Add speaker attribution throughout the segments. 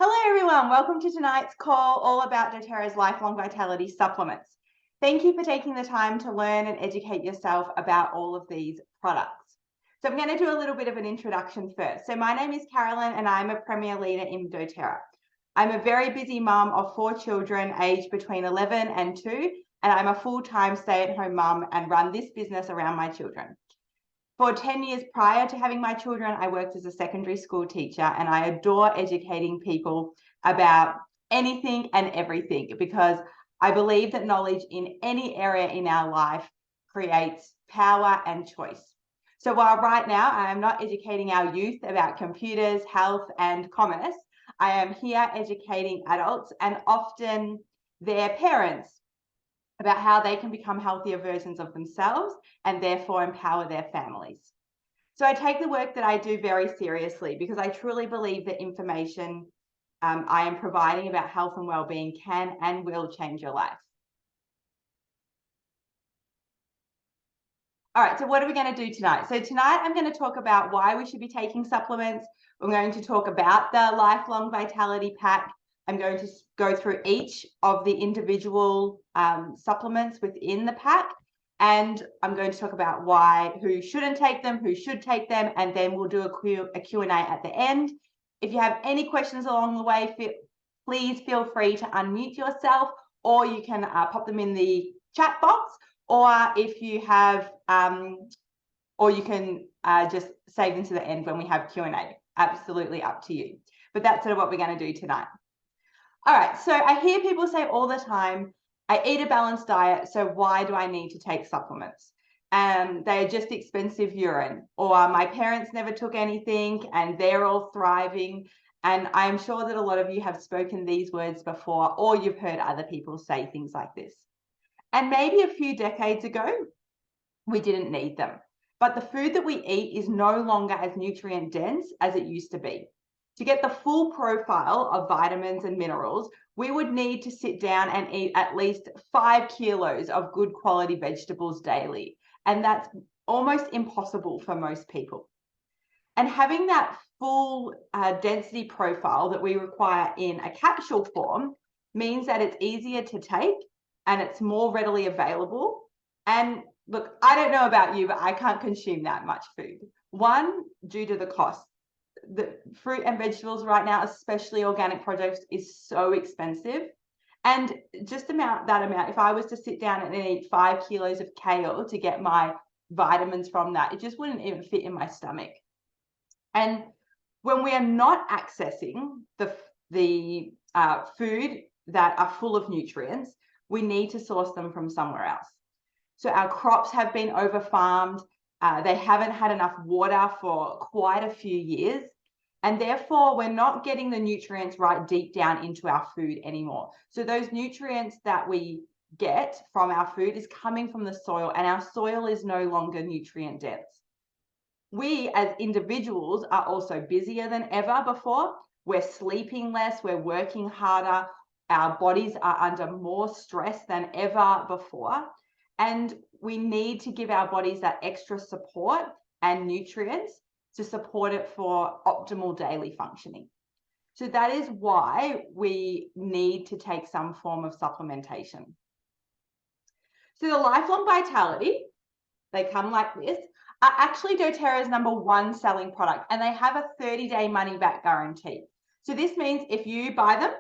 Speaker 1: Hello everyone, welcome to tonight's call all about doTERRA's Lifelong Vitality supplements. Thank you for taking the time to learn and educate yourself about all of these products. So I'm going to do a little bit of an introduction first. So my name is Carolyn and I'm a Premier Leader in doTERRA. I'm a very busy mum of 4 children aged between 11 and 2, and I'm a full-time stay-at-home mum and run this business around my children. For 10 years prior to having my children, I worked as a secondary school teacher, and I adore educating people about anything and everything because I believe that knowledge in any area in our life creates power and choice. So while right now I am not educating our youth about computers, health, and commerce, I am here educating adults and often their parents about how they can become healthier versions of themselves and therefore empower their families. So I take the work that I do very seriously because I truly believe that information I am providing about health and well-being can and will change your life. All right, so what are we going to do tonight? So tonight I'm going to talk about why we should be taking supplements. We're going to talk about the Lifelong Vitality Pack. I'm going to go through each of the individual supplements within the pack, and I'm going to talk about who shouldn't take them, who should take them, and then we'll do a Q&A at the end. If you have any questions along the way, please feel free to unmute yourself, or you can pop them in the chat box, or if you have, or you can just save them to the end when we have Q&A. Absolutely up to you. But that's sort of what we're going to do tonight. All right, so I hear people say all the time, I eat a balanced diet, so why do I need to take supplements? They're just expensive urine, or my parents never took anything and they're all thriving. And I'm sure that a lot of you have spoken these words before, or you've heard other people say things like this. And maybe a few decades ago, we didn't need them. But the food that we eat is no longer as nutrient dense as it used to be. To get the full profile of vitamins and minerals, we would need to sit down and eat at least 5 kilos of good quality vegetables daily. And that's almost impossible for most people. And having that full density profile that we require in a capsule form means that it's easier to take and it's more readily available. And look, I don't know about you, but I can't consume that much food. One, due to the cost. The fruit and vegetables right now, especially organic produce, is so expensive. And just that amount, if I was to sit down and eat 5 kilos of kale to get my vitamins from that, it just wouldn't even fit in my stomach. And when we are not accessing the food that are full of nutrients, we need to source them from somewhere else. So our crops have been over-farmed. They haven't had enough water for quite a few years. And therefore, we're not getting the nutrients right deep down into our food anymore. So those nutrients that we get from our food is coming from the soil, and our soil is no longer nutrient dense. We as individuals are also busier than ever before. We're sleeping less, we're working harder. Our bodies are under more stress than ever before. And we need to give our bodies that extra support and nutrients to support it for optimal daily functioning. So that is why we need to take some form of supplementation. So the Lifelong Vitality, they come like this, are actually doTERRA's #1 selling product, and they have a 30-day money-back guarantee. So this means if you buy them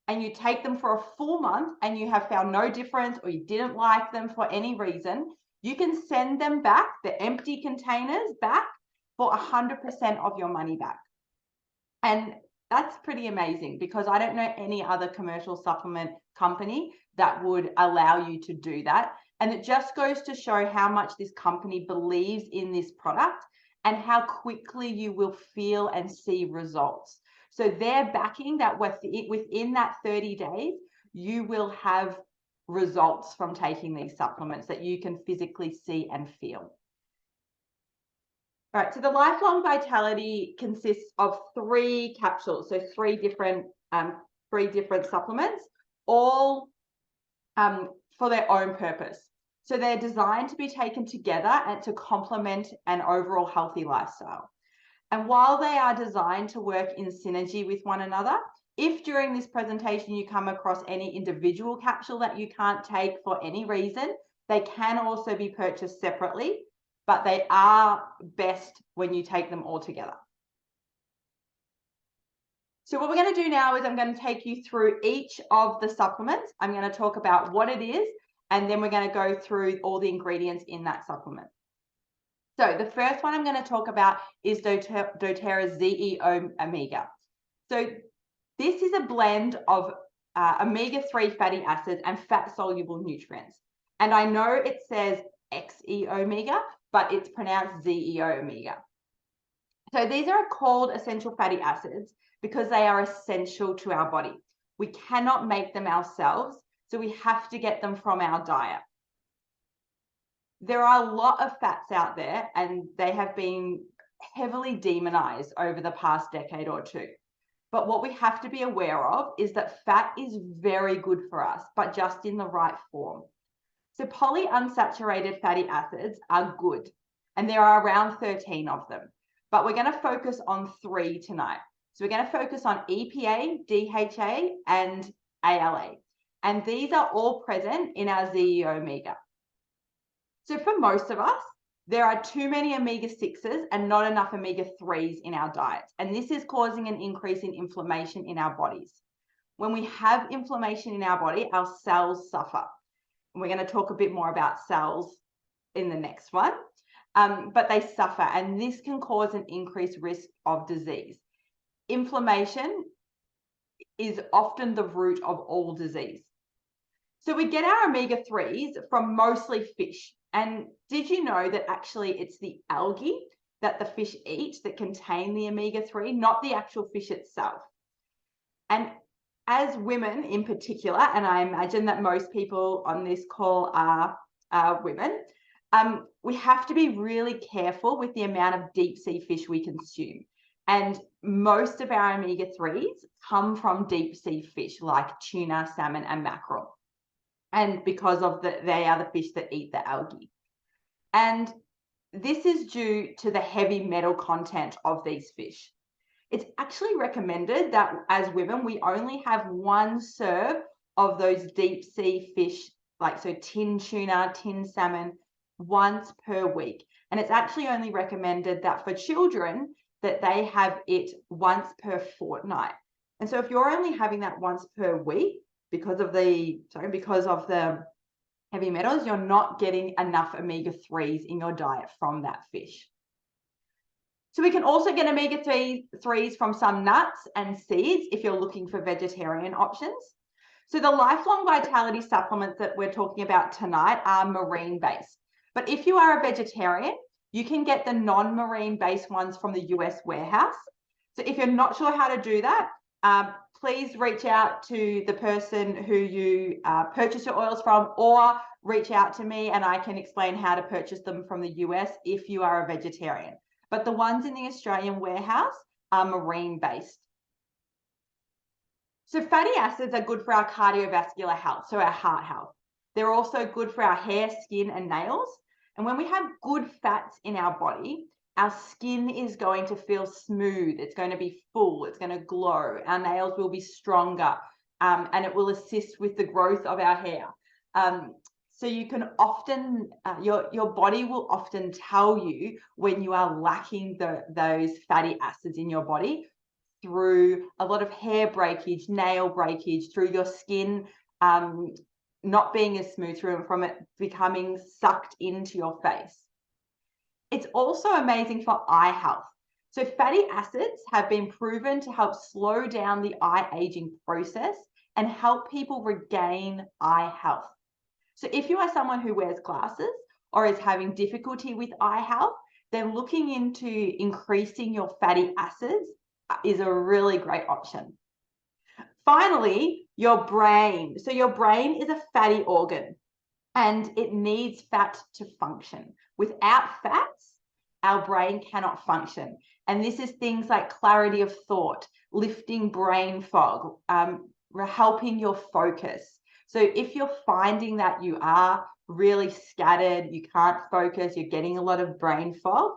Speaker 1: and you take them for a full month and you have found no difference, or you didn't like them for any reason, you can send them back, the empty containers back, for 100% of your money back. And that's pretty amazing because I don't know any other commercial supplement company that would allow you to do that. And it just goes to show how much this company believes in this product and how quickly you will feel and see results. So they're backing that within that 30 days, you will have results from taking these supplements that you can physically see and feel. All right, so the Lifelong Vitality consists of 3 capsules, so 3 different supplements, all for their own purpose. So they're designed to be taken together and to complement an overall healthy lifestyle. And while they are designed to work in synergy with one another, If during this presentation you come across any individual capsule that you can't take for any reason, they can also be purchased separately, but they are best when you take them all together. So what we're going to do now is I'm going to take you through each of the supplements. I'm going to talk about what it is, and then we're going to go through all the ingredients in that supplement. So the first one I'm going to talk about is doTERRA ZEO Omega. So this is a blend of omega-3 fatty acids and fat-soluble nutrients. And I know it says XE Omega, but it's pronounced ZEO Omega. So these are called essential fatty acids because they are essential to our body. We cannot make them ourselves, so we have to get them from our diet. There are a lot of fats out there, and they have been heavily demonized over the past decade or two. But what we have to be aware of is that fat is very good for us, but just in the right form. So polyunsaturated fatty acids are good, and there are around 13 of them. But we're going to focus on 3 tonight. So we're going to focus on EPA, DHA, and ALA. And these are all present in our ZEO Omega. So for most of us, there are too many omega-6s and not enough omega-3s in our diets. And this is causing an increase in inflammation in our bodies. When we have inflammation in our body, our cells suffer. And we're going to talk a bit more about cells in the next one. But they suffer, and this can cause an increased risk of disease. Inflammation is often the root of all disease. So we get our omega-3s from mostly fish. And did you know that actually it's the algae that the fish eat that contain the omega-3, not the actual fish itself? And as women in particular, and I imagine that most people on this call are women, we have to be really careful with the amount of deep sea fish we consume. And most of our omega-3s come from deep sea fish like tuna, salmon, and mackerel. And because of they are the fish that eat the algae. And this is due to the heavy metal content of these fish. It's actually recommended that as women, we only have 1 serve of those deep sea fish, like so tin tuna, tin salmon, once per week. And it's actually only recommended that for children that they have it once per fortnight. And so if you're only having that once per week, because of the heavy metals, you're not getting enough omega-3s in your diet from that fish. So we can also get omega-3s from some nuts and seeds if you're looking for vegetarian options. So the lifelong vitality supplements that we're talking about tonight are marine based. But if you are a vegetarian, you can get the non-marine based ones from the US warehouse. So if you're not sure how to do that, please reach out to the person who you purchase your oils from, or reach out to me and I can explain how to purchase them from the US if you are a vegetarian. But the ones in the Australian warehouse are marine based. So fatty acids are good for our cardiovascular health, so our heart health. They're also good for our hair, skin, and nails. And when we have good fats in our body, our skin is going to feel smooth. It's going to be full. It's going to glow. Our nails will be stronger, and it will assist with the growth of our hair. So you can often, your body will often tell you when you are lacking those fatty acids in your body through a lot of hair breakage, nail breakage, through your skin not being as smooth, from it becoming sucked into your face. It's also amazing for eye health. So fatty acids have been proven to help slow down the eye aging process and help people regain eye health. So if you are someone who wears glasses or is having difficulty with eye health, then looking into increasing your fatty acids is a really great option. Finally, your brain. So your brain is a fatty organ and it needs fat to function. Without fats, our brain cannot function. And this is things like clarity of thought, lifting brain fog, helping your focus. So if you're finding that you are really scattered, you can't focus, you're getting a lot of brain fog,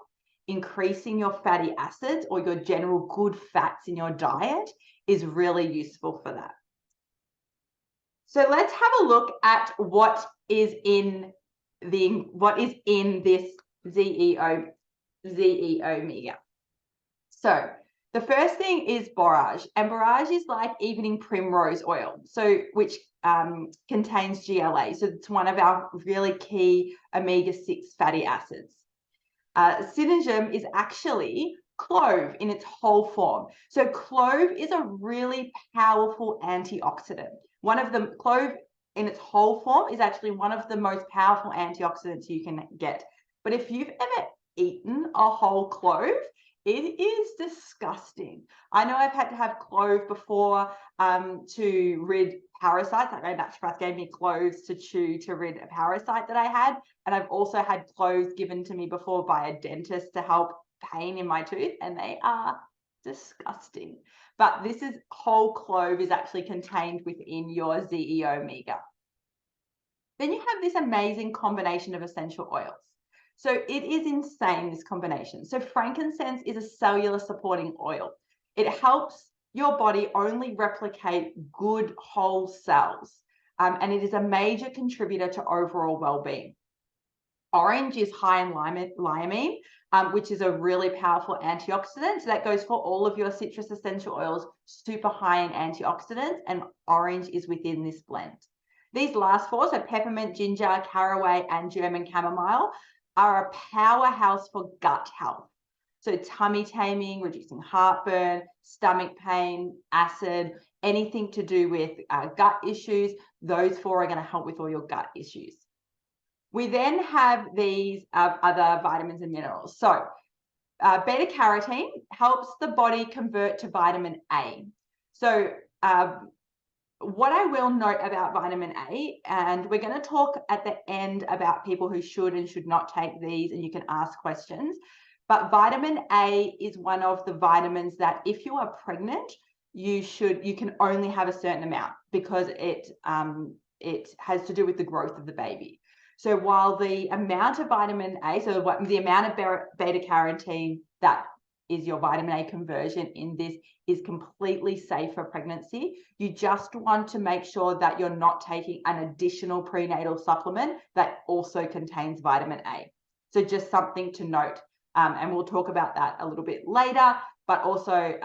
Speaker 1: increasing your fatty acids or your general good fats in your diet is really useful for that. So let's have a look at what is in this ZEO omega. So the first thing is borage, and borage is like evening primrose oil, so which contains GLA. So it's one of our really key omega-6 fatty acids. Cynosure is actually clove in its whole form. So clove is a really powerful antioxidant. Clove in its whole form is actually one of the most powerful antioxidants you can get. But if you've ever eaten a whole clove, it is disgusting. I know I've had to have clove before to rid parasites. Like my naturopath gave me cloves to chew to rid a parasite that I had. And I've also had cloves given to me before by a dentist to help pain in my tooth, and they are disgusting. But this is whole clove is actually contained within your ZEO omega. Then you have this amazing combination of essential oils. So it is insane, this combination. So frankincense is a cellular supporting oil. It helps your body only replicate good whole cells, and it is a major contributor to overall well-being. Orange is high in liamine, which is a really powerful antioxidant. So that goes for all of your citrus essential oils, super high in antioxidants, and orange is within this blend. These last four, so peppermint, ginger, caraway, and German chamomile, are a powerhouse for gut health. So tummy taming, reducing heartburn, stomach pain, acid, anything to do with gut issues, those four are going to help with all your gut issues. We then have these other vitamins and minerals. So beta carotene helps the body convert to vitamin A. So what I will note about vitamin A, and we're going to talk at the end about people who should and should not take these, and you can ask questions, but vitamin A is one of the vitamins that if you are pregnant, you can only have a certain amount because it has to do with the growth of the baby. So while the amount of vitamin A, so the amount of beta carotene that is your vitamin A conversion in this is completely safe for pregnancy, you just want to make sure that you're not taking an additional prenatal supplement that also contains vitamin A. So just something to note, and we'll talk about that a little bit later, but also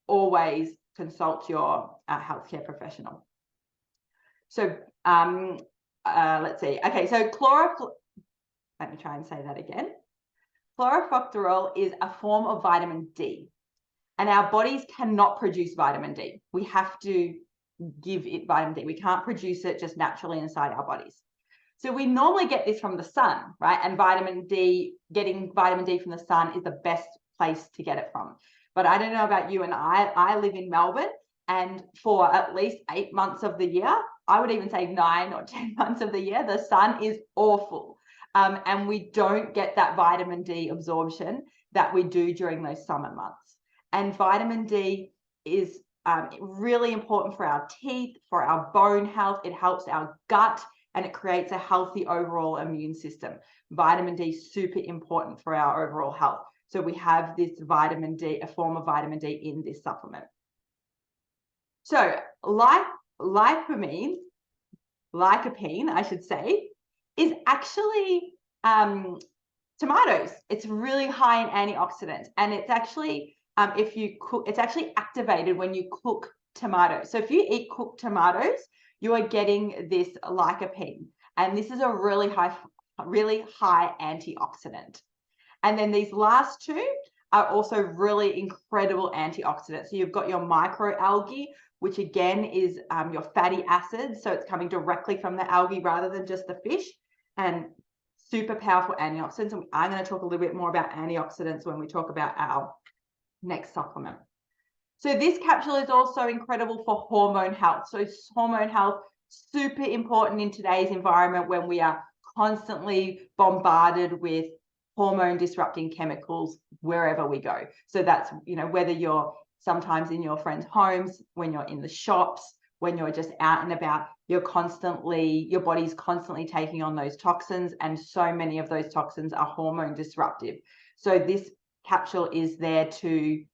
Speaker 1: always consult your healthcare professional. So let's see. Okay, so let me try and say that again. Chlorophyllol is a form of vitamin D, and our bodies cannot produce vitamin D. We have to give it vitamin D. We can't produce it just naturally inside our bodies. So we normally get this from the sun, right? And getting vitamin D from the sun is the best place to get it from. But I don't know about you and I live in Melbourne, and for at least 8 months of the year, I would even say 9 or 10 months of the year, the sun is awful. And we don't get that vitamin D absorption that we do during those summer months. And vitamin D is really important for our teeth, for our bone health. It helps our gut, and it creates a healthy overall immune system. Vitamin D is super important for our overall health. So we have this vitamin D, a form of vitamin D in this supplement. So lycopene, I should say, is actually tomatoes. It's really high in antioxidants, and it's actually it's actually activated when you cook tomatoes. So if you eat cooked tomatoes, you are getting this lycopene, and this is a really high antioxidant. And then these last two are also really incredible antioxidants. So you've got your microalgae, which again is your fatty acids. So it's coming directly from the algae rather than just the fish, and super powerful antioxidants. And I'm going to talk a little bit more about antioxidants when we talk about our next supplement. So this capsule is also incredible for hormone health. So hormone health, super important in today's environment when we are constantly bombarded with hormone disrupting chemicals wherever we go. So that's, whether you're sometimes in your friends' homes, when you're in the shops, when you're just out and about, your body's constantly taking on those toxins, and so many of those toxins are hormone disruptive. So this capsule is there to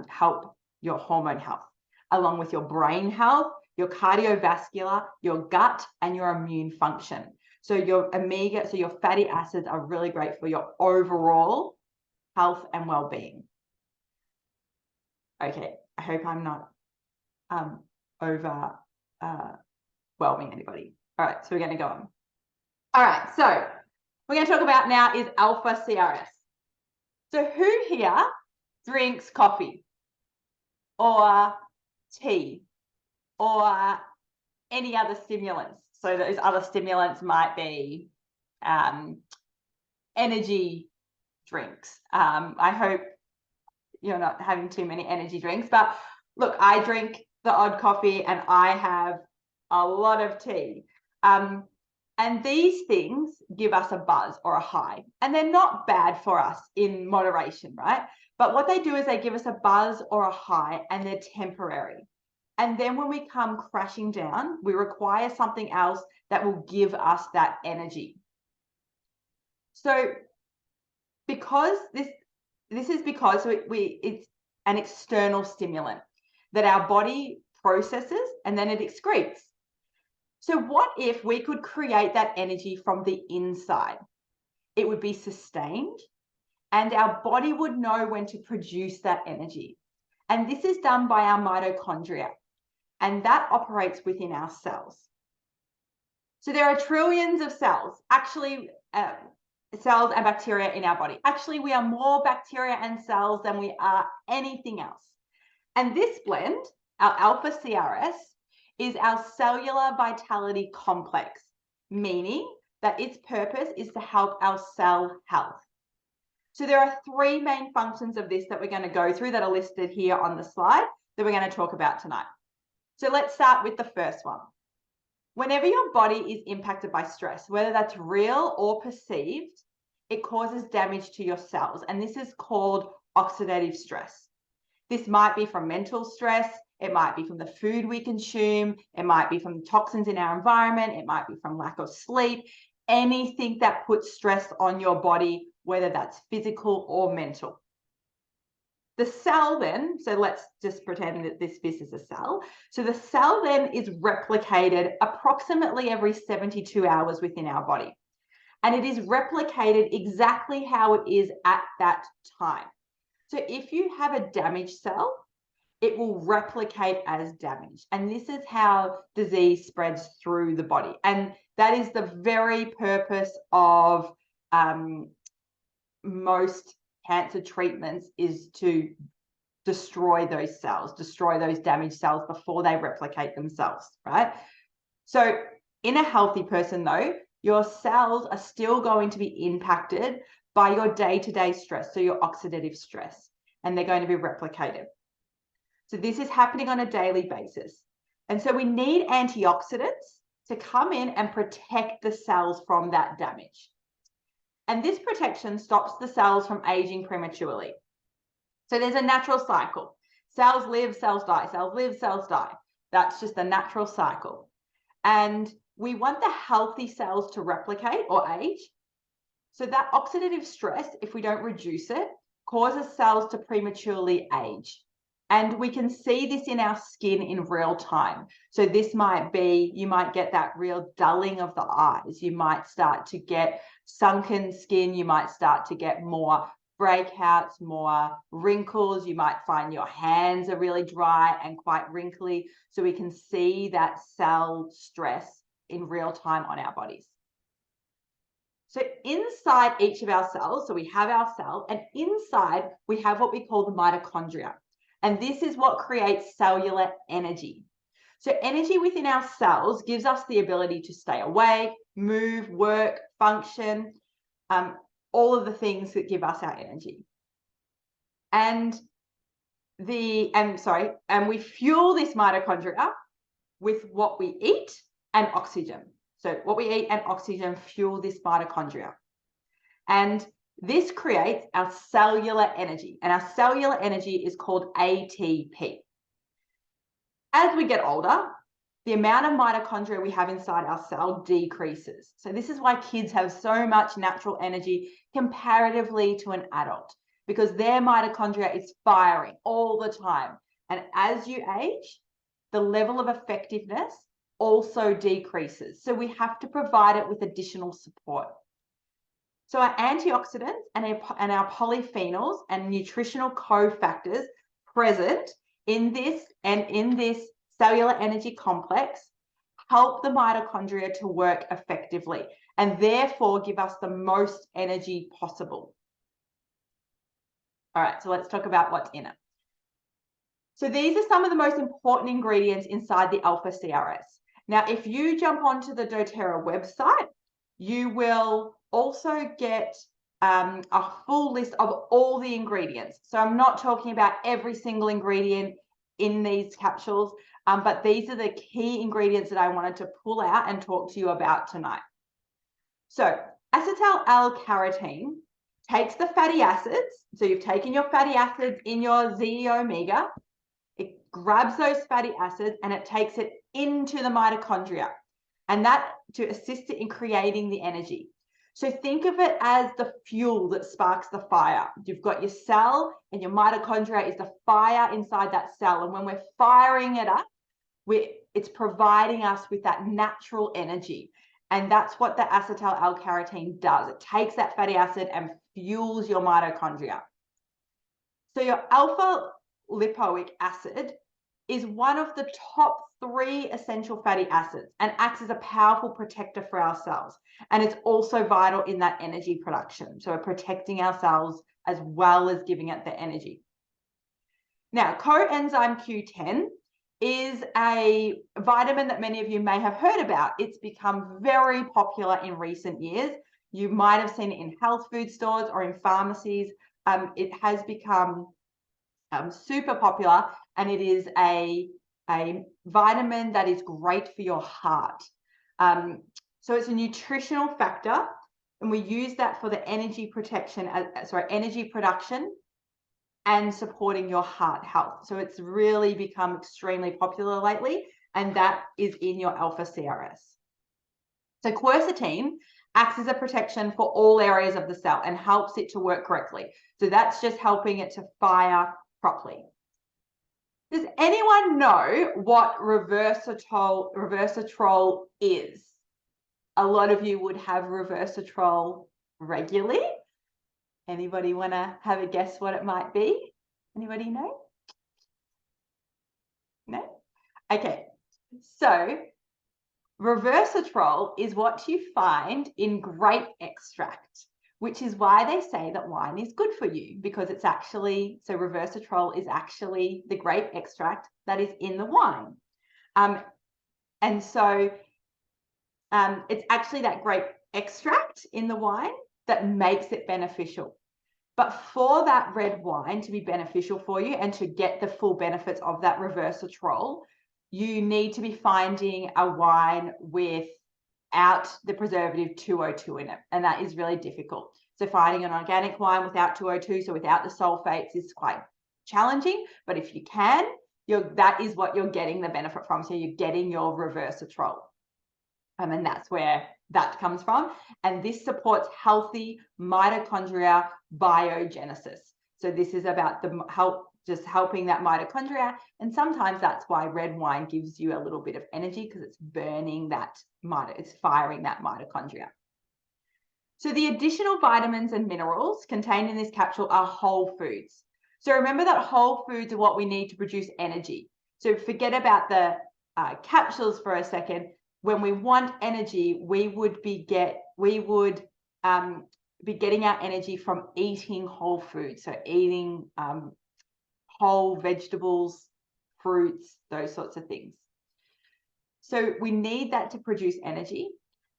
Speaker 1: help your hormone health, along with your brain health, your cardiovascular, your gut, and your immune function. So your omega, so your fatty acids are really great for your overall health and well-being. Okay, I hope I'm not overwhelming anybody. All right, so we're going to go on. All right, so we're going to talk about now is alpha CRS. So who here drinks coffee or tea or any other stimulants? So those other stimulants might be energy drinks. I hope you're not having too many energy drinks, but look, I drink the odd coffee and I have a lot of tea. And these things give us a buzz or a high, and they're not bad for us in moderation, right? But what they do is they give us a buzz or a high, and they're temporary. And then when we come crashing down, we require something else that will give us that energy. So because this is because it's an external stimulant that our body processes and then it excretes. So what if we could create that energy from the inside? It would be sustained and our body would know when to produce that energy. And this is done by our mitochondria, and that operates within our cells. So there are trillions of cells, actually, cells and bacteria in our body. Actually, we are more bacteria and cells than we are anything else. And this blend, our alpha CRS, is our cellular vitality complex, meaning that its purpose is to help our cell health. So there are three main functions of this that we're going to go through that are listed here on the slide that we're going to talk about tonight. So let's start with the first one. Whenever your body is impacted by stress, whether that's real or perceived, it causes damage to your cells, and this is called oxidative stress. This might be from mental stress, it might be from the food we consume, it might be from toxins in our environment, it might be from lack of sleep, anything that puts stress on your body, whether that's physical or mental. The cell then, so let's just pretend that this is a cell. So the cell then is replicated approximately every 72 hours within our body. And it is replicated exactly how it is at that time. So if you have a damaged cell, it will replicate as damaged. And this is how disease spreads through the body. And that is the very purpose of most cancer treatments, is to destroy those cells, destroy those damaged cells before they replicate themselves, right? So in a healthy person though, your cells are still going to be impacted by your day-to-day stress, so your oxidative stress, and they're going to be replicated. So this is happening on a daily basis. And so we need antioxidants to come in and protect the cells from that damage. And this protection stops the cells from aging prematurely. So there's a natural cycle. Cells live, cells die, cells live, cells die. That's just a natural cycle. And we want the healthy cells to replicate or age. So that oxidative stress, if we don't reduce it, causes cells to prematurely age. And we can see this in our skin in real time. So this might be, you might get that real dulling of the eyes. You might start to get sunken skin. You might start to get more breakouts, more wrinkles. You might find your hands are really dry and quite wrinkly. So we can see that cell stress in real time on our bodies. So inside each of our cells, so we have our cell, and inside we have what we call the mitochondria. And this is what creates cellular energy. So energy within our cells gives us the ability to stay awake, move, work, function, all of the things that give us our energy. And we fuel this mitochondria with what we eat and oxygen. So what we eat and oxygen fuel this mitochondria. And this creates our cellular energy, and our cellular energy is called ATP. As we get older, the amount of mitochondria we have inside our cell decreases. So this is why kids have so much natural energy comparatively to an adult, because their mitochondria is firing all the time. And as you age, the level of effectiveness also decreases. So we have to provide it with additional support. So our antioxidants and our polyphenols and nutritional cofactors present in this cellular energy complex help the mitochondria to work effectively and therefore give us the most energy possible. All right, so let's talk about what's in it. So these are some of the most important ingredients inside the Alpha CRS. Now, if you jump onto the doTERRA website, you will also get a full list of all the ingredients. So I'm not talking about every single ingredient in these capsules, but these are the key ingredients that I wanted to pull out and talk to you about tonight. So acetyl L-carotene takes the fatty acids. So you've taken your fatty acids in your Z omega, it grabs those fatty acids and it takes it into the mitochondria, and that to assist it in creating the energy. So think of it as the fuel that sparks the fire. You've got your cell and your mitochondria is the fire inside that cell. And when we're firing it up, it's providing us with that natural energy. And that's what the acetyl L-carotene does. It takes that fatty acid and fuels your mitochondria. So your alpha lipoic acid is one of the top 3 essential fatty acids and acts as a powerful protector for our cells. And it's also vital in that energy production. So we're protecting our cells as well as giving it the energy. Now, coenzyme Q10 is a vitamin that many of you may have heard about. It's become very popular in recent years. You might have seen it in health food stores or in pharmacies. It has become super popular, and it is a vitamin that is great for your heart. So it's a nutritional factor, and we use that for the energy protection, energy production and supporting your heart health. So it's really become extremely popular lately, and that is in your Alpha CRS. So quercetin acts as a protection for all areas of the cell and helps it to work correctly. So that's just helping it to fire properly. Does anyone know what resveratrol is? A lot of you would have resveratrol regularly. Anybody want to have a guess what it might be? Anybody know? No? Okay, so resveratrol is what you find in grape extract, which is why they say that wine is good for you, because it's actually, so resveratrol is actually the grape extract that is in the wine. And so it's actually that grape extract in the wine that makes it beneficial. But for that red wine to be beneficial for you and to get the full benefits of that resveratrol, you need to be finding a wine without the preservative 202 in it, and that is really difficult. So finding an organic wine without 202, so without the sulfates, is quite challenging, but if you can, that is what you're getting the benefit from. So you're getting your resveratrol, and that's where that comes from. And this supports healthy mitochondria biogenesis. So this is about just helping that mitochondria. And sometimes that's why red wine gives you a little bit of energy, because it's burning that it's firing that mitochondria. So the additional vitamins and minerals contained in this capsule are whole foods. So remember that whole foods are what we need to produce energy. So forget about the capsules for a second. When we want energy, we would be getting our energy from eating whole foods. So eating whole vegetables, fruits, those sorts of things. So we need that to produce energy,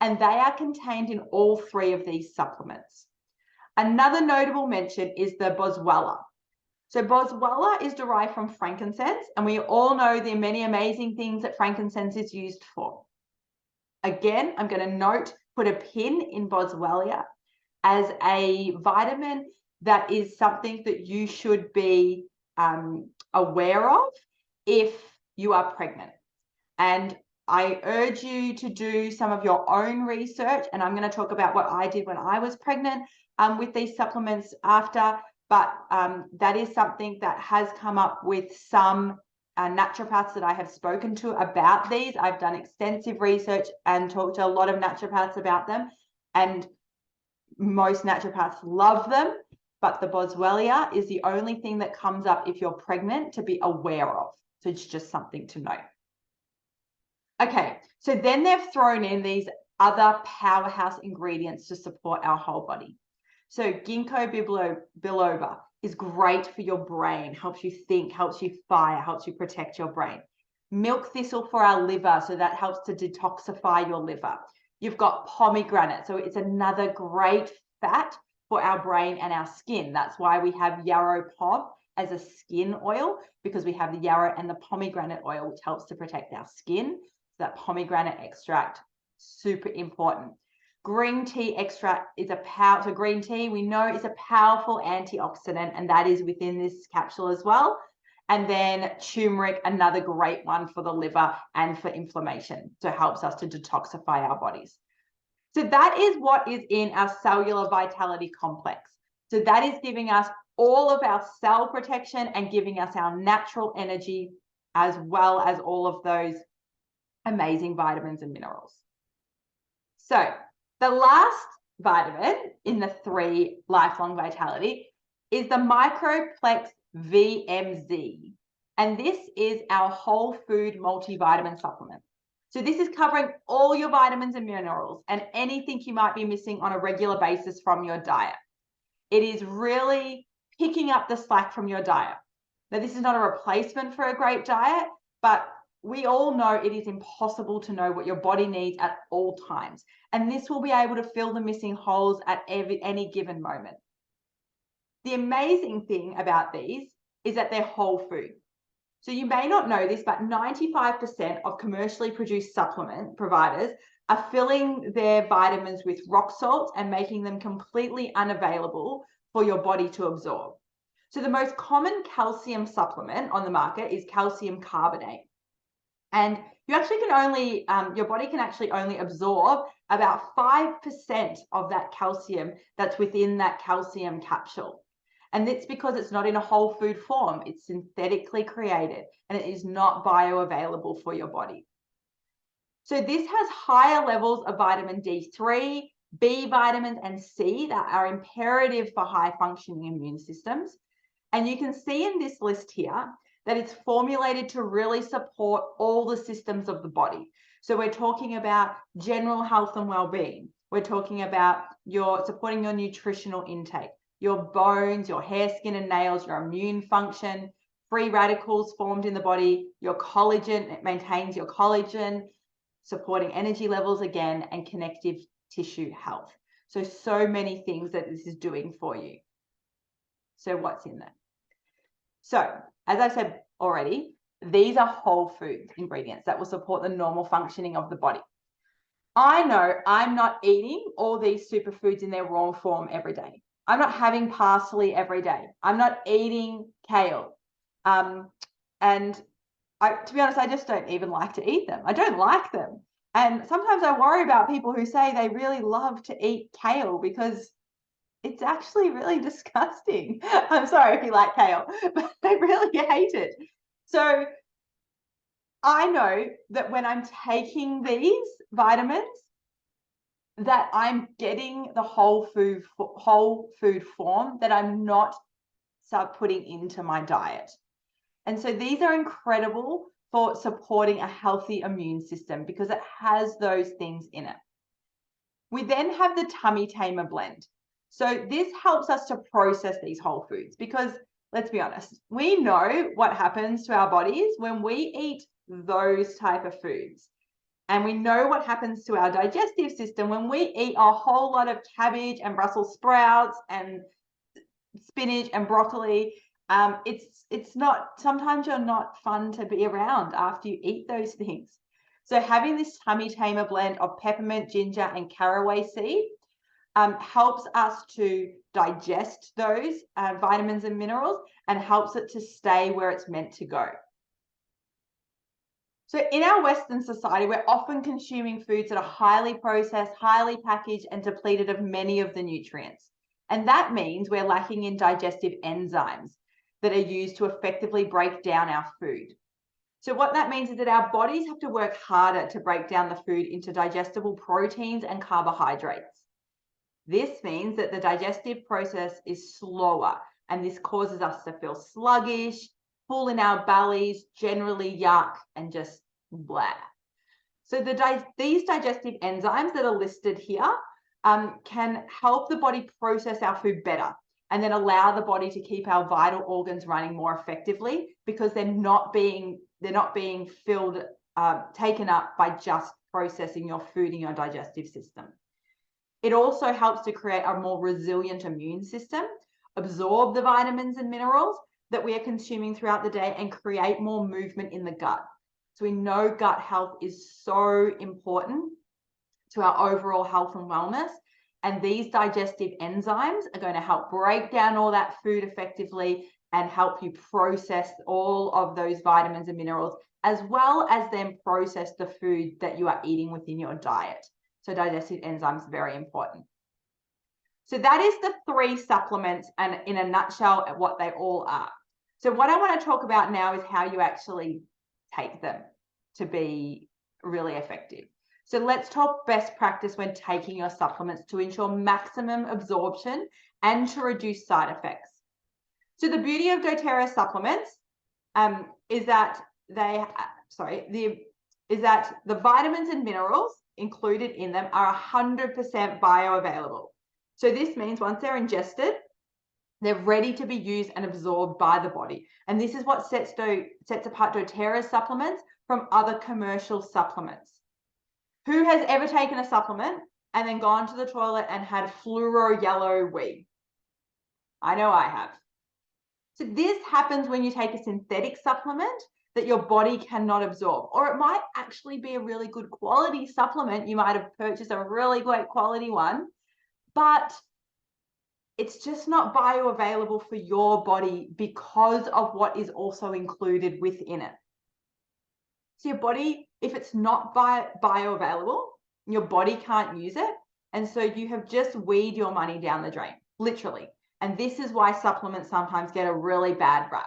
Speaker 1: and they are contained in all 3 of these supplements. Another notable mention is the boswellia. So boswellia is derived from frankincense, and we all know the many amazing things that frankincense is used for. Again, I'm going to put a pin in boswellia as a vitamin that is something that you should be aware of if you are pregnant. And I urge you to do some of your own research, and I'm going to talk about what I did when I was pregnant with these supplements after, but that is something that has come up with some naturopaths that I have spoken to about these. I've done extensive research and talked to a lot of naturopaths about them, and most naturopaths love them, but the boswellia is the only thing that comes up if you're pregnant to be aware of. So it's just something to know. Okay, so then they've thrown in these other powerhouse ingredients to support our whole body. So ginkgo biloba is great for your brain, helps you think, helps you fire, helps you protect your brain. Milk thistle for our liver, so that helps to detoxify your liver. You've got pomegranate, so it's another great fat for our brain and our skin. That's why we have yarrow pom as a skin oil, because we have the yarrow and the pomegranate oil, which helps to protect our skin. So that pomegranate extract, super important. Green tea extract is so green tea, we know, is a powerful antioxidant, and that is within this capsule as well. And then turmeric, another great one for the liver and for inflammation. So it helps us to detoxify our bodies. So that is what is in our cellular vitality complex. So that is giving us all of our cell protection and giving us our natural energy, as well as all of those amazing vitamins and minerals. So the last vitamin in the 3 lifelong vitality is the Microplex VMZ. And this is our whole food multivitamin supplement. So this is covering all your vitamins and minerals and anything you might be missing on a regular basis from your diet. It is really picking up the slack from your diet. Now, this is not a replacement for a great diet, but we all know it is impossible to know what your body needs at all times. And this will be able to fill the missing holes at any given moment. The amazing thing about these is that they're whole food. So you may not know this, but 95% of commercially produced supplement providers are filling their vitamins with rock salt and making them completely unavailable for your body to absorb. So the most common calcium supplement on the market is calcium carbonate. And you actually can only, your body can actually only absorb about 5% of that calcium that's within that calcium capsule. And it's because it's not in a whole food form. It's synthetically created and it is not bioavailable for your body. So this has higher levels of vitamin D3, B vitamins, and C that are imperative for high functioning immune systems. And you can see in this list here that it's formulated to really support all the systems of the body. So we're talking about general health and well-being. We're talking about supporting your nutritional intake, your bones, your hair, skin, and nails, your immune function, free radicals formed in the body, your collagen, it maintains your collagen, supporting energy levels again, and connective tissue health. So many things that this is doing for you. So what's in there? So, as I said already, these are whole food ingredients that will support the normal functioning of the body. I know I'm not eating all these superfoods in their raw form every day. I'm not having parsley every day. I'm not eating kale. And to be honest, I just don't even like to eat them. I don't like them. And sometimes I worry about people who say they really love to eat kale because it's actually really disgusting. I'm sorry if you like kale, but I really hate it. So I know that when I'm taking these vitamins, that I'm getting the whole food form that I'm not putting into my diet. And so these are incredible for supporting a healthy immune system because it has those things in it. We then have the Tummy Tamer blend. So this helps us to process these whole foods because, let's be honest, we know what happens to our bodies when we eat those type of foods. And we know what happens to our digestive system when we eat a whole lot of cabbage and Brussels sprouts and spinach and broccoli. It's not, sometimes you're not fun to be around after you eat those things. So having this Tummy Tamer blend of peppermint, ginger, and caraway seed helps us to digest those vitamins and minerals and helps it to stay where it's meant to go. So in our Western society, we're often consuming foods that are highly processed, highly packaged, and depleted of many of the nutrients. And that means we're lacking in digestive enzymes that are used to effectively break down our food. So what that means is that our bodies have to work harder to break down the food into digestible proteins and carbohydrates. This means that the digestive process is slower, and this causes us to feel sluggish, full in our bellies, generally yuck, and just blah. So these digestive enzymes that are listed here can help the body process our food better, and then allow the body to keep our vital organs running more effectively, because they're not being filled, taken up by just processing your food in your digestive system. It also helps to create a more resilient immune system, absorb the vitamins and minerals that we are consuming throughout the day, and create more movement in the gut. So we know gut health is so important to our overall health and wellness. And these digestive enzymes are going to help break down all that food effectively and help you process all of those vitamins and minerals, as well as then process the food that you are eating within your diet. So digestive enzymes, very important. So that is the 3 supplements, and in a nutshell, what they all are. So what I want to talk about now is how you actually take them to be really effective. So let's talk best practice when taking your supplements to ensure maximum absorption and to reduce side effects. So the beauty of doTERRA supplements is that the vitamins and minerals included in them are 100% bioavailable. So this means once they're ingested, they're ready to be used and absorbed by the body. And this is what sets apart doTERRA supplements from other commercial supplements. Who has ever taken a supplement and then gone to the toilet and had fluoro yellow wee? I know I have. So this happens when you take a synthetic supplement that your body cannot absorb, or it might actually be a really good quality supplement. You might have purchased a really great quality one, but it's just not bioavailable for your body because of what is also included within it. So your body, if it's not bioavailable, your body can't use it. And so you have just weed your money down the drain, literally. And this is why supplements sometimes get a really bad rap.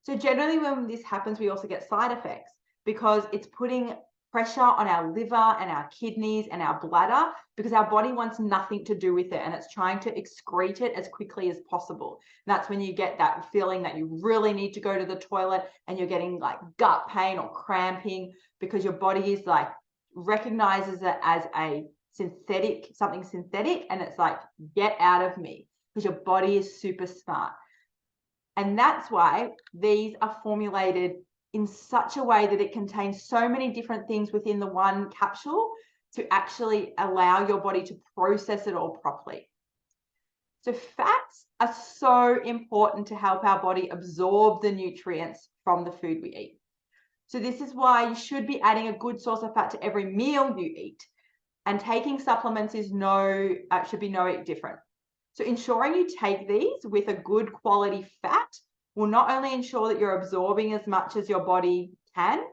Speaker 1: So generally when this happens, we also get side effects because it's putting pressure on our liver and our kidneys and our bladder, because our body wants nothing to do with it and it's trying to excrete it as quickly as possible. And that's when you get that feeling that you really need to go to the toilet and you're getting like gut pain or cramping, because your body is like recognizes it as a something synthetic, and it's like, get out of me, because your body is super smart. And that's why these are formulated in such a way that it contains so many different things within the one capsule to actually allow your body to process it all properly. So fats are so important to help our body absorb the nutrients from the food we eat. So this is why you should be adding a good source of fat to every meal you eat. And taking supplements is should be no different. So ensuring you take these with a good quality fat will not only ensure that you're absorbing as much as your body can,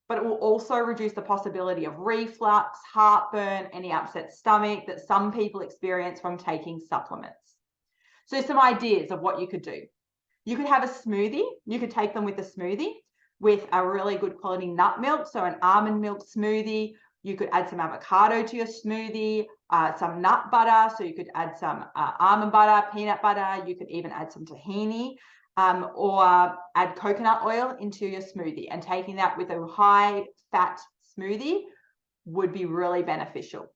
Speaker 1: but it will also reduce the possibility of reflux, heartburn, any upset stomach that some people experience from taking supplements. So some ideas of what you could do. You could have a smoothie. You could take them with a smoothie with a really good quality nut milk, so an almond milk smoothie. You could add some avocado to your smoothie, some nut butter. So you could add some almond butter, peanut butter. You could even add some tahini, or add coconut oil into your smoothie. And taking that with a high fat smoothie would be really beneficial.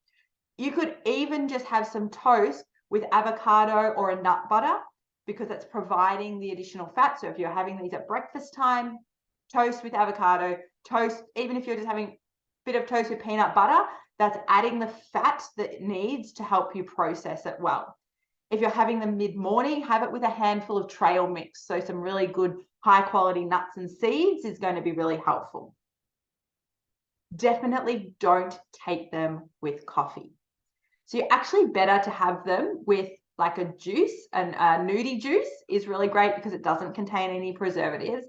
Speaker 1: You could even just have some toast with avocado or a nut butter, because it's providing the additional fat. So if you're having these at breakfast time, toast with avocado, toast, even if you're just having bit of toast with peanut butter, that's adding the fat that it needs to help you process it well. If you're having them mid-morning, have it with a handful of trail mix. So some really good high quality nuts and seeds is going to be really helpful. Definitely don't take them with coffee. So you're actually better to have them with like a juice, and nudie juice is really great because it doesn't contain any preservatives.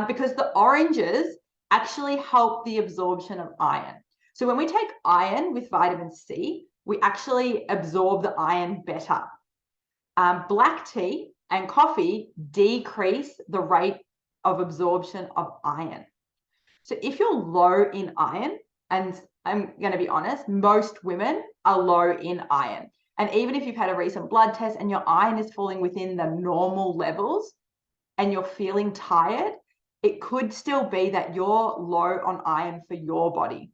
Speaker 1: Because the oranges actually help the absorption of iron. So when we take iron with vitamin C, we actually absorb the iron better. Black tea and coffee decrease the rate of absorption of iron. So if you're low in iron, and I'm going to be honest, most women are low in iron. And even if you've had a recent blood test and your iron is falling within the normal levels and you're feeling tired, it could still be that you're low on iron for your body,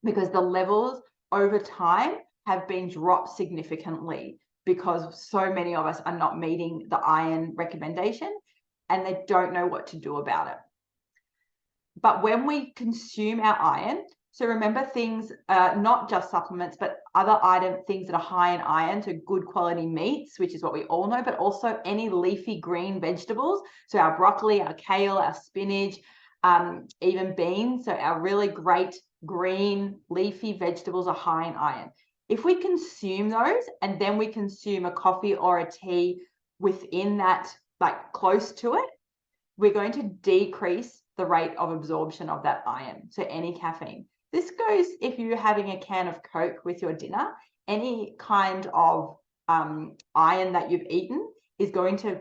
Speaker 1: because the levels over time have been dropped significantly because so many of us are not meeting the iron recommendation and they don't know what to do about it. But when we consume our iron, so remember things, not just supplements, but other things that are high in iron, so good quality meats, which is what we all know, but also any leafy green vegetables. So our broccoli, our kale, our spinach, even beans. So our really great green leafy vegetables are high in iron. If we consume those and then we consume a coffee or a tea within that, like close to it, we're going to decrease the rate of absorption of that iron. So any caffeine. This goes if you're having a can of Coke with your dinner, any kind of iron that you've eaten is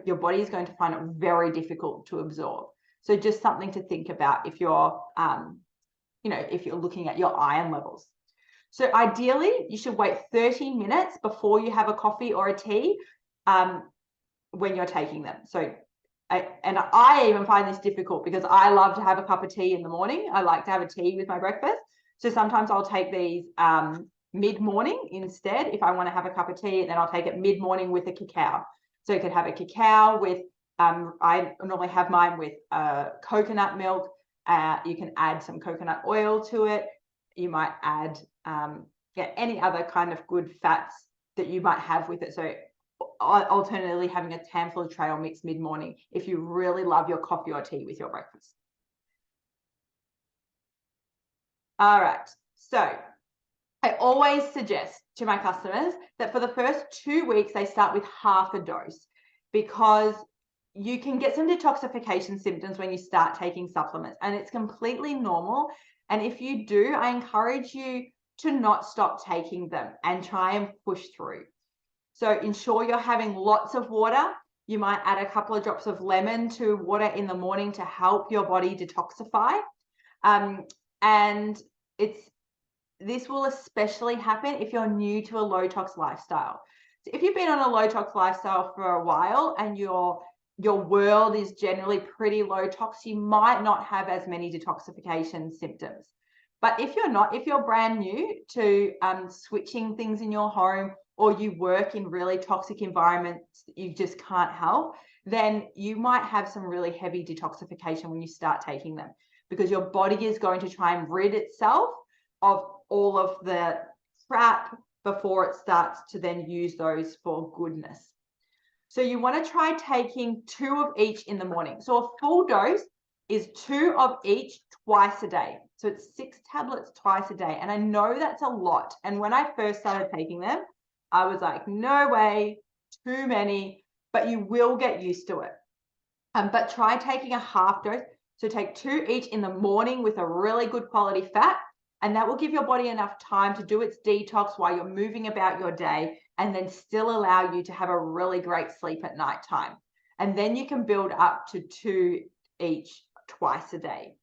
Speaker 1: your body is going to find it very difficult to absorb. So just something to think about if you're, if you're looking at your iron levels. So ideally, you should wait 30 minutes before you have a coffee or a tea when you're taking them. So I even find this difficult because I love to have a cup of tea in the morning. I like to have a tea with my breakfast. So sometimes I'll take these mid-morning instead if I want to have a cup of tea, and then I'll take it mid-morning with a cacao. So you could have a cacao with, I normally have mine with coconut milk. You can add some coconut oil to it. You might add any other kind of good fats that you might have with it. So alternatively, having a handful of trail mix mid-morning if you really love your coffee or tea with your breakfast. All right, so I always suggest to my customers that for the first 2 weeks, they start with half a dose, because you can get some detoxification symptoms when you start taking supplements, and it's completely normal. And if you do, I encourage you to not stop taking them and try and push through. So ensure you're having lots of water. You might add a couple of drops of lemon to water in the morning to help your body detoxify. And this will especially happen if you're new to a low tox lifestyle. So if you've been on a low tox lifestyle for a while and your world is generally pretty low tox, you might not have as many detoxification symptoms. But if you're brand new to switching things in your home, or you work in really toxic environments that you just can't help, then you might have some really heavy detoxification when you start taking them, because your body is going to try and rid itself of all of the crap before it starts to then use those for goodness. So you want to try taking 2 of each in the morning. So a full dose is 2 of each twice a day. So it's 6 tablets twice a day. And I know that's a lot. And when I first started taking them, I was like, no way, too many, but you will get used to it. But try taking a half dose. So take 2 each in the morning with a really good quality fat, and that will give your body enough time to do its detox while you're moving about your day, and then still allow you to have a really great sleep at nighttime. And then you can build up to 2 each twice a day.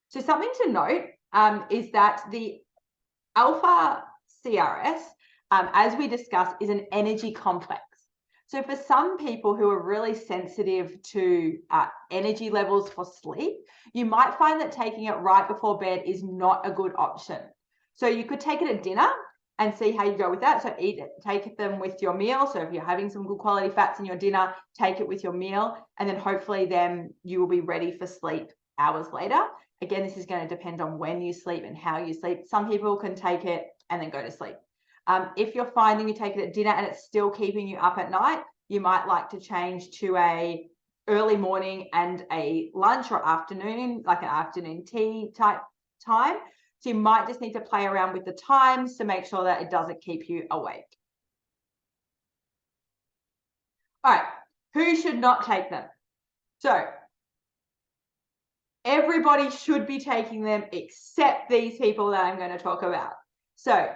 Speaker 1: So something to note is that the alpha CRS, as we discussed, is an energy complex. So for some people who are really sensitive to energy levels for sleep, you might find that taking it right before bed is not a good option. So you could take it at dinner and see how you go with that. So take them with your meal. So if you're having some good quality fats in your dinner, take it with your meal, and then hopefully then you will be ready for sleep hours later. Again, this is going to depend on when you sleep and how you sleep. Some people can take it and then go to sleep. If you're finding you take it at dinner and it's still keeping you up at night, you might like to change to a early morning and a lunch or afternoon, like an afternoon tea type time. So you might just need to play around with the times to make sure that it doesn't keep you awake. All right, who should not take them? So everybody should be taking them except these people that I'm going to talk about. So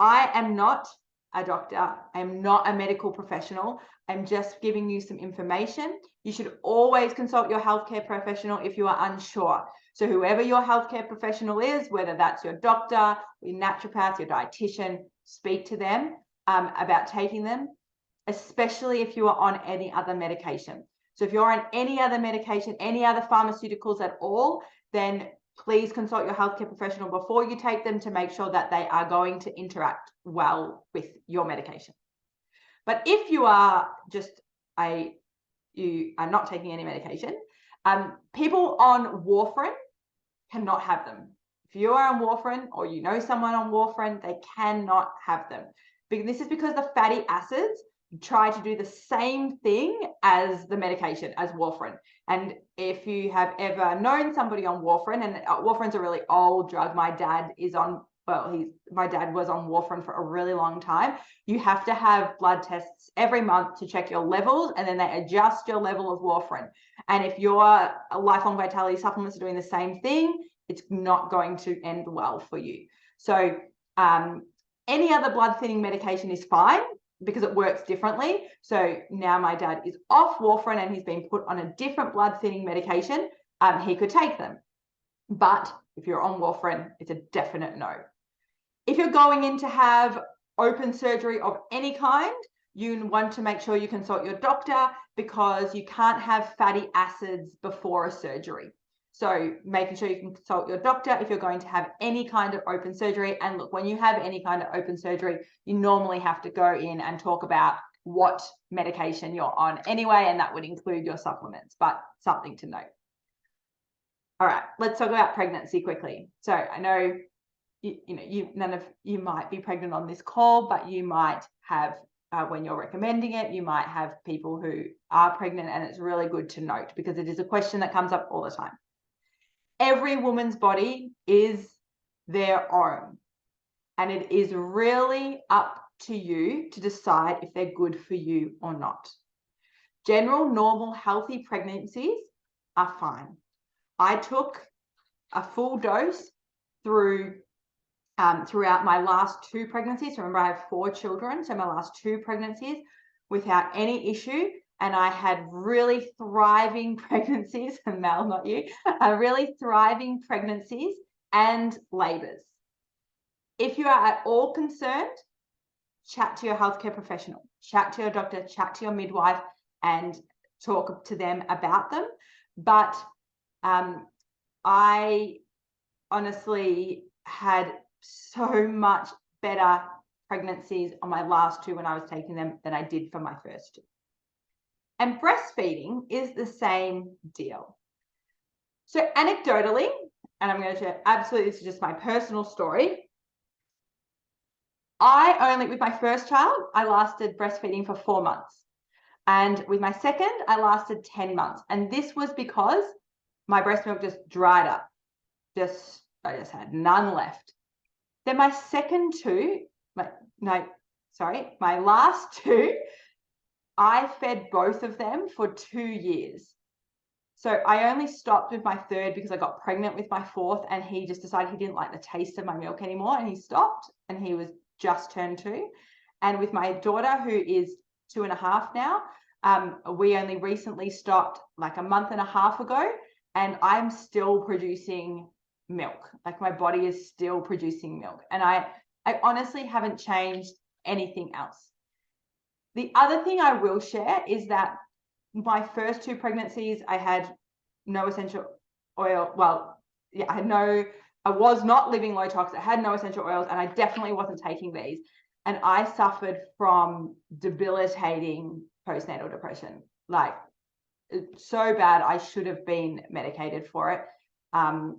Speaker 1: I am not a doctor. I am not a medical professional. I'm just giving you some information. You should always consult your healthcare professional if you are unsure. So whoever your healthcare professional is, whether that's your doctor, your naturopath, your dietitian, speak to them about taking them, especially if you are on any other medication. So if you're on any other medication, any other pharmaceuticals at all, then please consult your healthcare professional before you take them to make sure that they are going to interact well with your medication. But if you are you are not taking any medication, people on warfarin cannot have them. If you are on warfarin or you know someone on warfarin, they cannot have them. This is because the fatty acids try to do the same thing as the medication, as warfarin. And if you have ever known somebody on warfarin, and warfarin's a really old drug, my dad was on warfarin for a really long time. You have to have blood tests every month to check your levels, and then they adjust your level of warfarin. And if your lifelong vitality supplements are doing the same thing, it's not going to end well for you. So any other blood thinning medication is fine, because it works differently. So now my dad is off warfarin and he's been put on a different blood thinning medication. He could take them. But if you're on warfarin, it's a definite no. If you're going in to have open surgery of any kind, you want to make sure you consult your doctor, because you can't have fatty acids before a surgery. So making sure you can consult your doctor if you're going to have any kind of open surgery. And look, when you have any kind of open surgery, you normally have to go in and talk about what medication you're on anyway, and that would include your supplements, but something to note. All right, let's talk about pregnancy quickly. So I know none of you might be pregnant on this call, but you might have, when you're recommending it, you might have people who are pregnant, and it's really good to note because it is a question that comes up all the time. Every woman's body is their own, and it is really up to you to decide if they're good for you or not. General, normal, healthy pregnancies are fine. I took a full dose throughout my last 2 pregnancies. Remember, I have 4 children, so my last 2 pregnancies without any issue. And I had really thriving pregnancies, and Mel, not you, really thriving pregnancies and labors. If you are at all concerned, chat to your healthcare professional, chat to your doctor, chat to your midwife, and talk to them about them. But I honestly had so much better pregnancies on my last 2 when I was taking them than I did for my first 2. And breastfeeding is the same deal. So anecdotally, and I'm going to share, absolutely, this is just my personal story. With my first child, I lasted breastfeeding for 4 months. And with my second, I lasted 10 months. And this was because my breast milk just dried up. I just had none left. Then my last 2, I fed both of them for 2 years. So I only stopped with my third because I got pregnant with my 4th, and he just decided he didn't like the taste of my milk anymore, and he stopped, and he was just turned 2. And with my daughter, who is 2.5 now, we only recently stopped like a month and a half ago, and I'm still producing milk. Like, my body is still producing milk, and I honestly haven't changed anything else. The other thing I will share is that my first 2 pregnancies, I had no essential oil. Well, yeah, I was not living low tox. I had no essential oils, and I definitely wasn't taking these. And I suffered from debilitating postnatal depression. Like, so bad, I should have been medicated for it.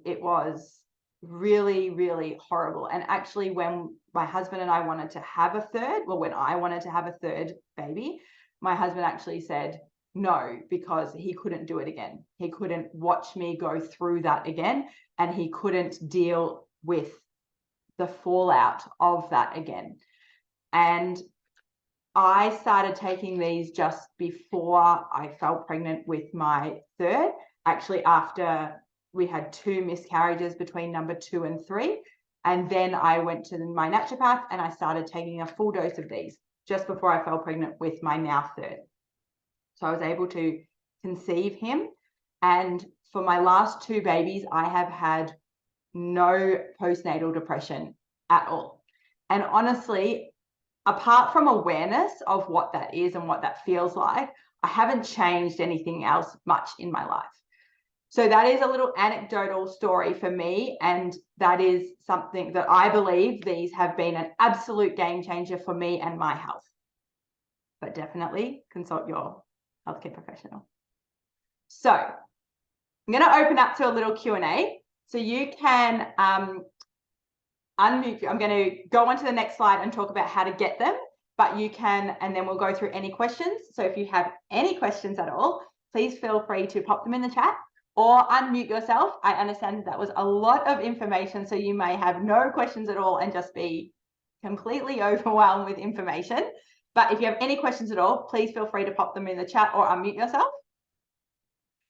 Speaker 1: It was really, really horrible. And actually, when my husband and I wanted to have a third, when I wanted to have a third baby, my husband actually said no, because he couldn't do it again. He couldn't watch me go through that again, and he couldn't deal with the fallout of that again. And I started taking these just before I fell pregnant with my third, actually after we had 2 miscarriages between number 2 and 3. And then I went to my naturopath and I started taking a full dose of these just before I fell pregnant with my now 3rd. So I was able to conceive him. And for my last 2 babies, I have had no postnatal depression at all. And honestly, apart from awareness of what that is and what that feels like, I haven't changed anything else much in my life. So that is a little anecdotal story for me. And that is something that I believe these have been an absolute game changer for me and my health. But definitely consult your healthcare professional. So I'm going to open up to a little Q&A. So you can unmute. I'm going to go on to the next slide and talk about how to get them, but you can, and then we'll go through any questions. So if you have any questions at all, please feel free to pop them in the chat or unmute yourself. I understand that was a lot of information, so you may have no questions at all and just be completely overwhelmed with information. But if you have any questions at all, please feel free to pop them in the chat or unmute yourself.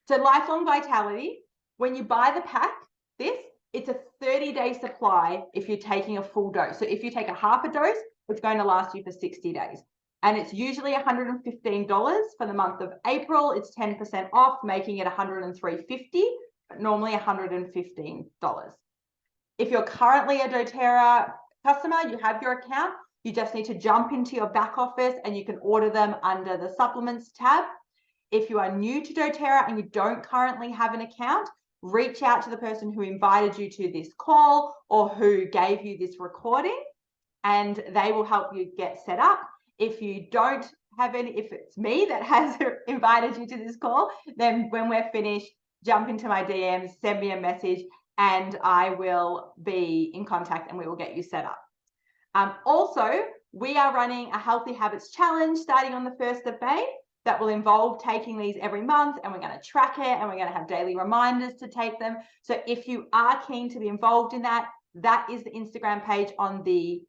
Speaker 1: So Lifelong Vitality, when you buy the pack, it's a 30-day supply if you're taking a full dose. So if you take a half a dose, it's going to last you for 60 days. And it's usually $115 for the month of April. It's 10% off, making it $103.50, but normally $115. If you're currently a doTERRA customer, you have your account, you just need to jump into your back office and you can order them under the supplements tab. If you are new to doTERRA and you don't currently have an account, reach out to the person who invited you to this call or who gave you this recording, and they will help you get set up. If you don't have any, if it's me that has invited you to this call, then when we're finished, jump into my DMs, send me a message, and I will be in contact and we will get you set up. Also, we are running a Healthy Habits Challenge starting on the 1st of May. That will involve taking these every month, and we're going to track it and we're going to have daily reminders to take them. So if you are keen to be involved in that, that is the Instagram page on the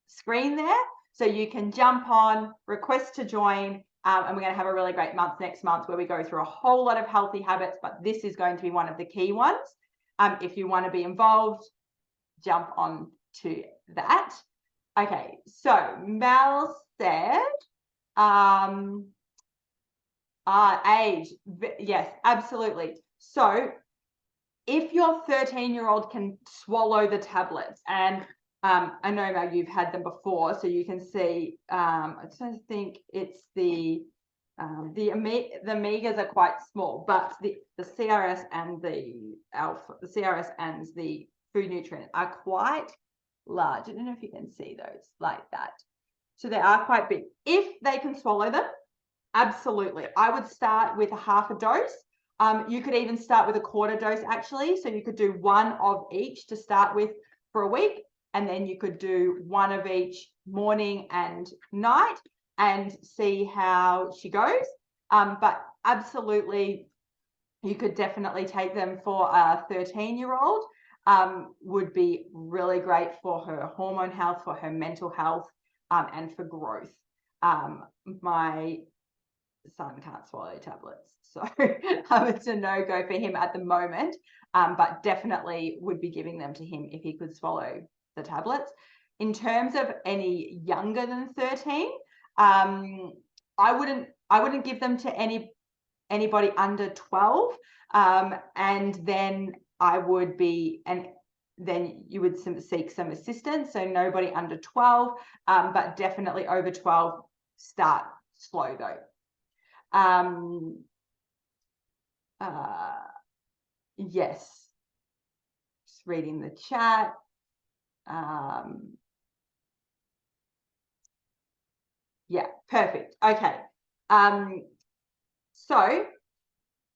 Speaker 1: screen there. So you can jump on, request to join, and we're going to have a really great month next month where we go through a whole lot of healthy habits, but this is going to be one of the key ones. If you want to be involved, jump on to that. Okay, so Mel said, age, yes, absolutely. So if your 13-year-old can swallow the tablets, and I know Mel, you've had them before, so you can see, I don't think it's the omegas are quite small, but the CRS and the alpha, the CRS and the food nutrient are quite large. I don't know if you can see those like that. So they are quite big. If they can swallow them, absolutely. I would start with a half a dose. You could even start with a quarter dose, actually. So you could do 1 of each to start with for a week, and then you could do 1 of each morning and night and see how she goes. But absolutely, you could definitely take them for a 13-year-old. Would be really great for her hormone health, for her mental health, and for growth. My son can't swallow tablets, so it's a no-go for him at the moment, but definitely would be giving them to him if he could swallow the tablets. In terms of any younger than 13, I wouldn't give them to anybody under 12, and then I would be, and then you would seek some assistance. So nobody under 12, but definitely over 12, start slow though. Yes, just reading the chat. Yeah, perfect. Okay. So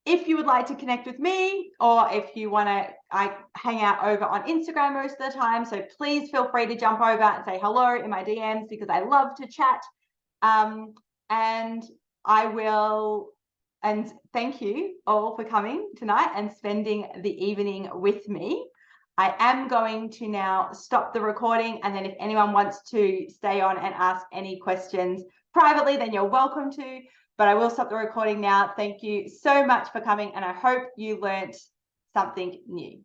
Speaker 1: if you would like to connect with me, or if you want to, I hang out over on Instagram most of the time. So please feel free to jump over and say hello in my DMs, because I love to chat. And I will, and thank you all for coming tonight and spending the evening with me. I am going to now stop the recording, and then if anyone wants to stay on and ask any questions privately, then you're welcome to. But I will stop the recording now. Thank you so much for coming, and I hope you learnt something new.